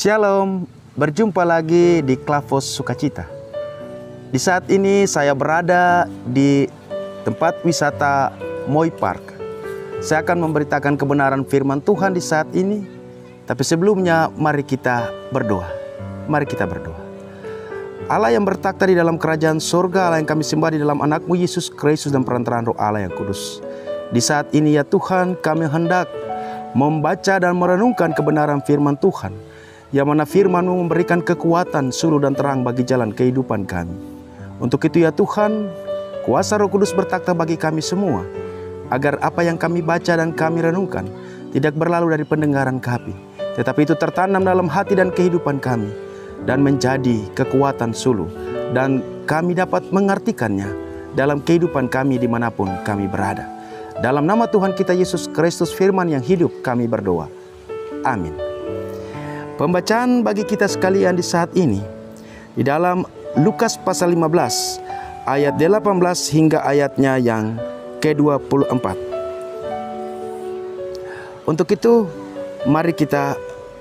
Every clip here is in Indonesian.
Shalom, berjumpa lagi di Klavos Sukacita. Di saat ini saya berada di tempat wisata Moi Park. Saya akan memberitakan kebenaran firman Tuhan di saat ini. Tapi sebelumnya mari kita berdoa. Mari kita berdoa. Allah yang bertakhta di dalam kerajaan surga, Allah yang kami sembah di dalam anakmu Yesus Kristus dan perantaraan Roh Allah yang kudus. Di saat ini ya Tuhan, kami hendak membaca dan merenungkan kebenaran firman Tuhan, yang mana firman-Mu memberikan kekuatan, suluh dan terang bagi jalan kehidupan kami. Untuk itu ya Tuhan, kuasa Roh Kudus bertakhta bagi kami semua, agar apa yang kami baca dan kami renungkan tidak berlalu dari pendengaran kami, tetapi itu tertanam dalam hati dan kehidupan kami, dan menjadi kekuatan suluh, dan kami dapat mengartikannya dalam kehidupan kami dimanapun kami berada. Dalam nama Tuhan kita Yesus Kristus firman yang hidup kami berdoa. Amin. Pembacaan bagi kita sekalian di saat ini di dalam Lukas pasal 15 ayat 18 hingga ayatnya yang ke-24. Untuk itu mari kita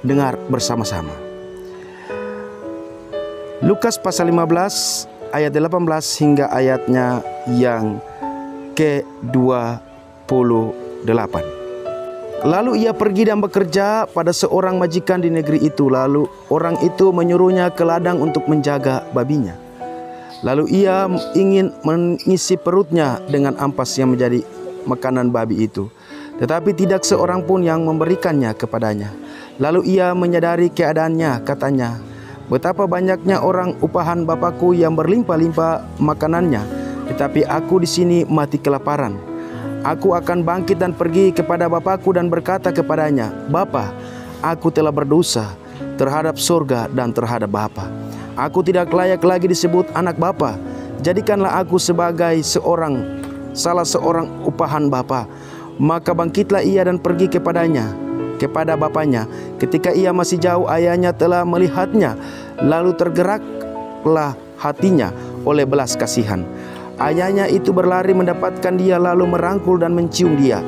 dengar bersama-sama. Lukas pasal 15 ayat 18 hingga ayatnya yang ke-28. Lalu ia pergi dan bekerja pada seorang majikan di negeri itu. Lalu orang itu menyuruhnya ke ladang untuk menjaga babinya. Lalu ia ingin mengisi perutnya dengan ampas yang menjadi makanan babi itu, tetapi tidak seorang pun yang memberikannya kepadanya. Lalu ia menyadari keadaannya, katanya, betapa banyaknya orang upahan Bapakku yang berlimpah-limpah makanannya, tetapi aku di sini mati kelaparan. Aku akan bangkit dan pergi kepada Bapakku dan berkata kepadanya, Bapa, aku telah berdosa terhadap surga dan terhadap Bapa. Aku tidak layak lagi disebut anak Bapa. Jadikanlah aku sebagai salah seorang upahan Bapa. Maka bangkitlah ia dan pergi kepada bapanya. Ketika ia masih jauh, ayahnya telah melihatnya, lalu tergeraklah hatinya oleh belas kasihan. Ayahnya itu berlari mendapatkan dia, lalu merangkul dan mencium dia.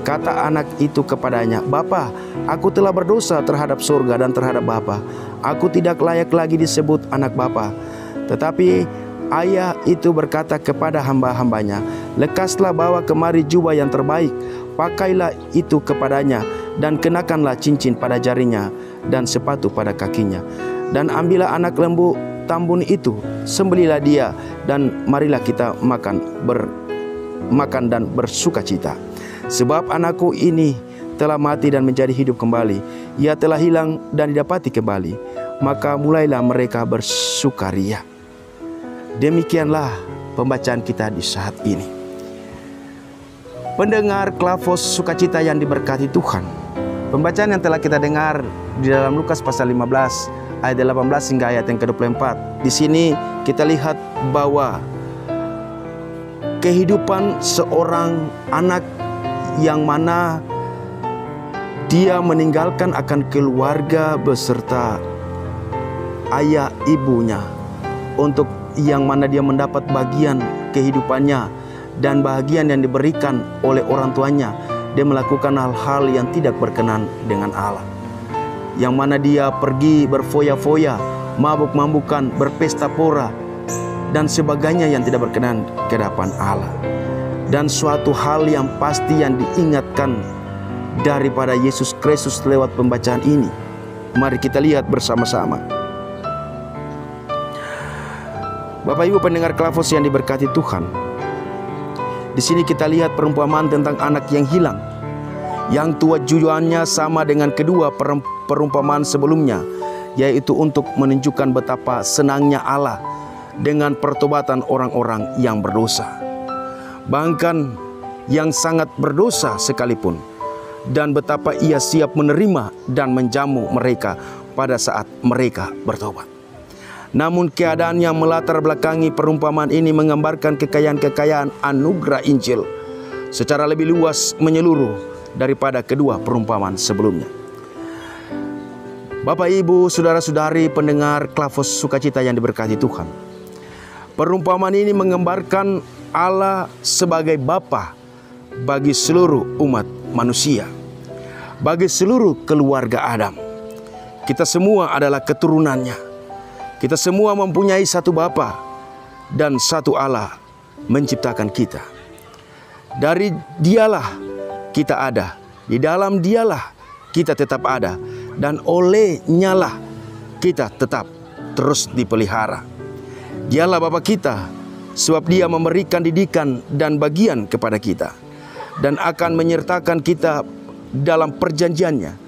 Kata anak itu kepadanya, Bapa, aku telah berdosa terhadap surga dan terhadap Bapa. Aku tidak layak lagi disebut anak Bapa. Tetapi ayah itu berkata kepada hamba-hambanya, lekaslah bawa kemari jubah yang terbaik, pakailah itu kepadanya, dan kenakanlah cincin pada jarinya dan sepatu pada kakinya. Dan ambillah anak lembu tambun itu, sembelilah dia, dan marilah kita makan dan bersukacita. Sebab anakku ini telah mati dan menjadi hidup kembali. Ia telah hilang dan didapati kembali. Maka mulailah mereka bersukaria. Demikianlah pembacaan kita di saat ini. Pendengar Klavos Sukacita yang diberkati Tuhan, pembacaan yang telah kita dengar di dalam Lukas pasal 15 ayat 18 hingga ayat yang ke-24. Di sini kita lihat bahwa kehidupan seorang anak yang mana dia meninggalkan akan keluarga beserta ayah ibunya, untuk yang mana dia mendapat bagian kehidupannya dan bahagian yang diberikan oleh orang tuanya. Dia melakukan hal-hal yang tidak berkenan dengan Allah, yang mana dia pergi berfoya-foya, mabuk-mabukan, berpesta pora, dan sebagainya yang tidak berkenan ke hadapan Allah. Dan suatu hal yang pasti yang diingatkan daripada Yesus Kristus lewat pembacaan ini, mari kita lihat bersama-sama. Bapak Ibu pendengar Klavos yang diberkati Tuhan, di sini kita lihat perumpamaan tentang anak yang hilang, yang tujuannya sama dengan kedua perumpamaan sebelumnya, yaitu untuk menunjukkan betapa senangnya Allah dengan pertobatan orang-orang yang berdosa, bahkan yang sangat berdosa sekalipun, dan betapa ia siap menerima dan menjamu mereka pada saat mereka bertobat. Namun keadaan yang melatar belakangi perumpamaan ini menggambarkan kekayaan-kekayaan anugerah Injil secara lebih luas menyeluruh daripada kedua perumpamaan sebelumnya. Bapak, Ibu, saudara-saudari pendengar Klavos Sukacita yang diberkati Tuhan, perumpamaan ini menggambarkan Allah sebagai Bapa bagi seluruh umat manusia, bagi seluruh keluarga Adam. Kita semua adalah keturunannya. Kita semua mempunyai satu Bapa dan satu Allah menciptakan kita. Dari Dialah kita ada, di dalam Dialah kita tetap ada, dan olehnya lah kita tetap terus dipelihara. Dialah Bapa kita, sebab Dia memberikan didikan dan bagian kepada kita, dan akan menyertakan kita dalam perjanjiannya,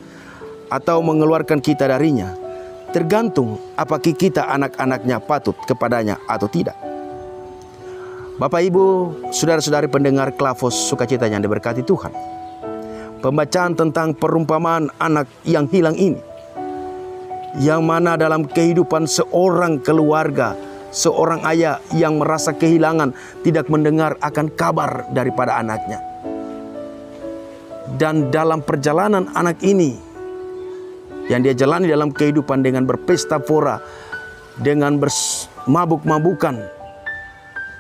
atau mengeluarkan kita darinya, tergantung apakah kita anak-anaknya patut kepadanya atau tidak. Bapak, Ibu, saudara-saudari pendengar Klavos Sukacita yang diberkati Tuhan, pembacaan tentang perumpamaan anak yang hilang ini, yang mana dalam kehidupan seorang keluarga, seorang ayah yang merasa kehilangan, tidak mendengar akan kabar daripada anaknya. Dan dalam perjalanan anak ini yang dia jalani dalam kehidupan dengan berpesta pora, dengan bermabuk-mabukan,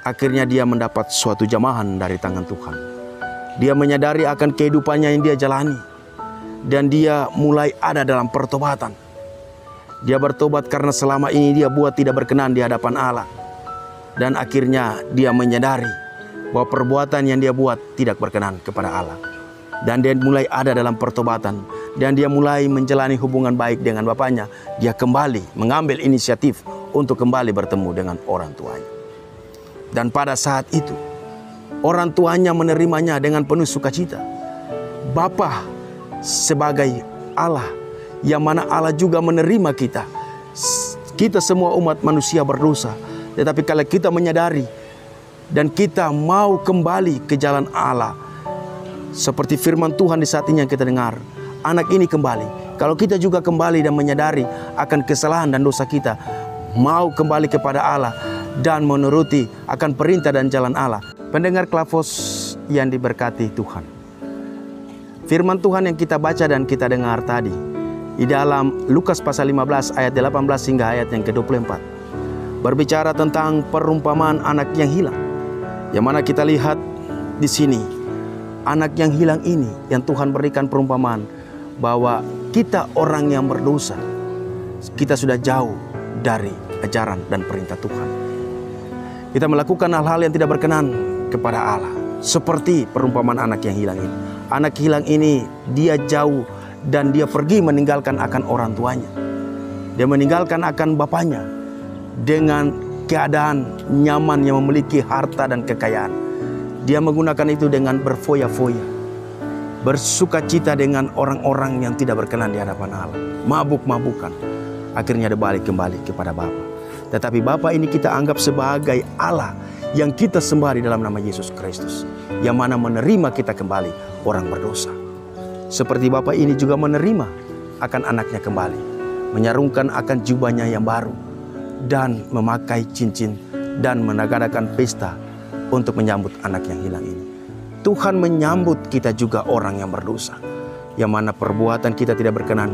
akhirnya dia mendapat suatu jamahan dari tangan Tuhan. Dia menyadari akan kehidupannya yang dia jalani, dan dia mulai ada dalam pertobatan. Dia bertobat karena selama ini dia buat tidak berkenan di hadapan Allah. Dan akhirnya dia menyadari bahwa perbuatan yang dia buat tidak berkenan kepada Allah. Dan dia mulai ada dalam pertobatan, dan dia mulai menjalani hubungan baik dengan bapaknya. Dia kembali mengambil inisiatif untuk kembali bertemu dengan orang tuanya. Dan pada saat itu orang tuanya menerimanya dengan penuh sukacita. Bapa sebagai Allah, yang mana Allah juga menerima kita. Kita semua umat manusia berdosa, tetapi kalau kita menyadari dan kita mau kembali ke jalan Allah, seperti firman Tuhan di saat ini yang kita dengar, anak ini kembali. Kalau kita juga kembali dan menyadari akan kesalahan dan dosa kita, mau kembali kepada Allah dan menuruti akan perintah dan jalan Allah. Pendengar Klavos yang diberkati Tuhan, firman Tuhan yang kita baca dan kita dengar tadi di dalam Lukas pasal 15 ayat 18 hingga ayat yang ke-24 berbicara tentang perumpamaan anak yang hilang, yang mana kita lihat di sini anak yang hilang ini yang Tuhan berikan perumpamaan bahwa kita orang yang berdosa, kita sudah jauh dari ajaran dan perintah Tuhan. Kita melakukan hal-hal yang tidak berkenan kepada Allah, seperti perumpamaan anak yang hilang ini. Anak hilang ini dia jauh dan dia pergi meninggalkan akan orang tuanya. Dia meninggalkan akan bapaknya dengan keadaan nyaman yang memiliki harta dan kekayaan. Dia menggunakan itu dengan berfoya-foya, bersuka cita dengan orang-orang yang tidak berkenan di hadapan Allah, mabuk-mabukan. Akhirnya dia balik kembali kepada Bapa. Tetapi Bapa ini kita anggap sebagai Allah yang kita sembah di dalam nama Yesus Kristus, yang mana menerima kita kembali orang berdosa. Seperti Bapa ini juga menerima akan anaknya kembali, menyarungkan akan jubahnya yang baru, dan memakai cincin dan mengadakan pesta untuk menyambut anak yang hilang ini. Tuhan menyambut kita juga orang yang berdosa, yang mana perbuatan kita tidak berkenan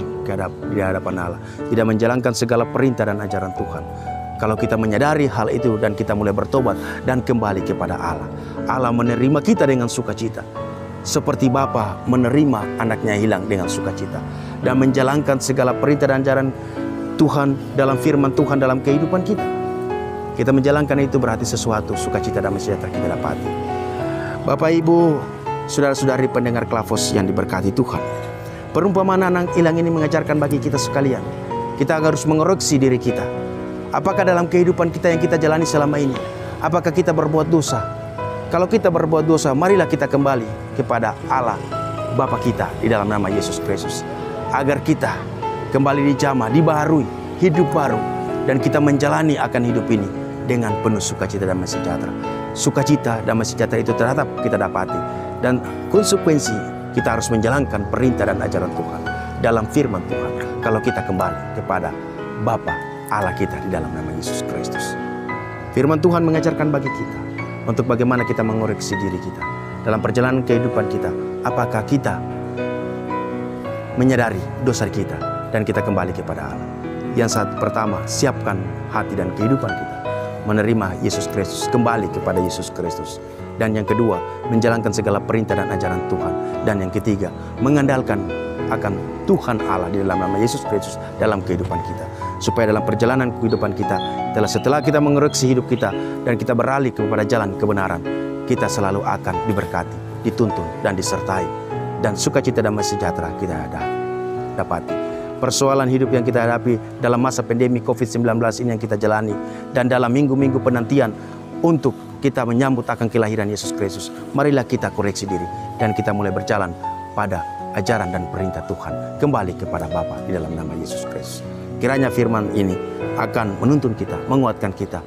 di hadapan Allah, tidak menjalankan segala perintah dan ajaran Tuhan. Kalau kita menyadari hal itu dan kita mulai bertobat dan kembali kepada Allah, Allah menerima kita dengan sukacita, seperti Bapa menerima anaknya hilang dengan sukacita, dan menjalankan segala perintah dan ajaran Tuhan dalam firman Tuhan dalam kehidupan kita. Kita menjalankan itu berarti sesuatu sukacita dan sejahtera kita dapati. Bapak, Ibu, saudara-saudari pendengar Klavos yang diberkati Tuhan, perumpamaan anak hilang ini mengajarkan bagi kita sekalian, kita harus mengoreksi diri kita. Apakah dalam kehidupan kita yang kita jalani selama ini, apakah kita berbuat dosa? Kalau kita berbuat dosa, marilah kita kembali kepada Allah Bapa kita di dalam nama Yesus Kristus, agar kita kembali dijamah, dibaharui, hidup baru, dan kita menjalani akan hidup ini dengan penuh sukacita dan sejahtera. Sukacita dan sejahtera itu tetap kita dapati, dan konsekuensi kita harus menjalankan perintah dan ajaran Tuhan dalam firman Tuhan. Kalau kita kembali kepada Bapa Allah kita di dalam nama Yesus Kristus, firman Tuhan mengajarkan bagi kita untuk bagaimana kita mengoreksi diri kita dalam perjalanan kehidupan kita. Apakah kita menyadari dosa kita dan kita kembali kepada Allah? Yang saat pertama, siapkan hati dan kehidupan kita menerima Yesus Kristus, kembali kepada Yesus Kristus. Dan yang kedua, menjalankan segala perintah dan ajaran Tuhan. Dan yang ketiga, mengandalkan akan Tuhan Allah di dalam nama Yesus Kristus dalam kehidupan kita. Supaya dalam perjalanan kehidupan kita, setelah kita mengoreksi hidup kita dan kita beralih kepada jalan kebenaran, kita selalu akan diberkati, dituntun dan disertai, dan sukacita dan sejahtera kita dapati. Persoalan hidup yang kita hadapi dalam masa pandemi COVID-19 ini yang kita jalani, dan dalam minggu-minggu penantian untuk kita menyambut akan kelahiran Yesus Kristus, marilah kita koreksi diri dan kita mulai berjalan pada ajaran dan perintah Tuhan, kembali kepada Bapa di dalam nama Yesus Kristus. Kiranya firman ini akan menuntun kita, menguatkan kita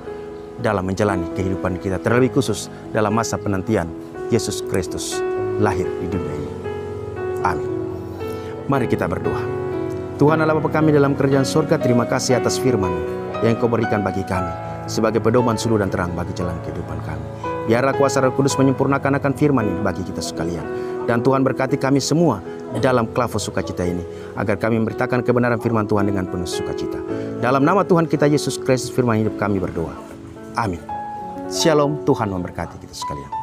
dalam menjalani kehidupan kita, terlebih khusus dalam masa penantian Yesus Kristus lahir di dunia ini. Amin. Mari kita berdoa. Tuhan Allah Bapa kami dalam kerajaan surga, terima kasih atas firman yang Kau berikan bagi kami sebagai pedoman suluh dan terang bagi jalan kehidupan kami. Biarlah kuasa Roh Kudus menyempurnakan akan firman ini bagi kita sekalian. Dan Tuhan berkati kami semua dalam klavos sukacita ini, agar kami memberitakan kebenaran firman Tuhan dengan penuh sukacita. Dalam nama Tuhan kita Yesus Kristus firman hidup kami berdoa. Amin. Shalom, Tuhan memberkati kita sekalian.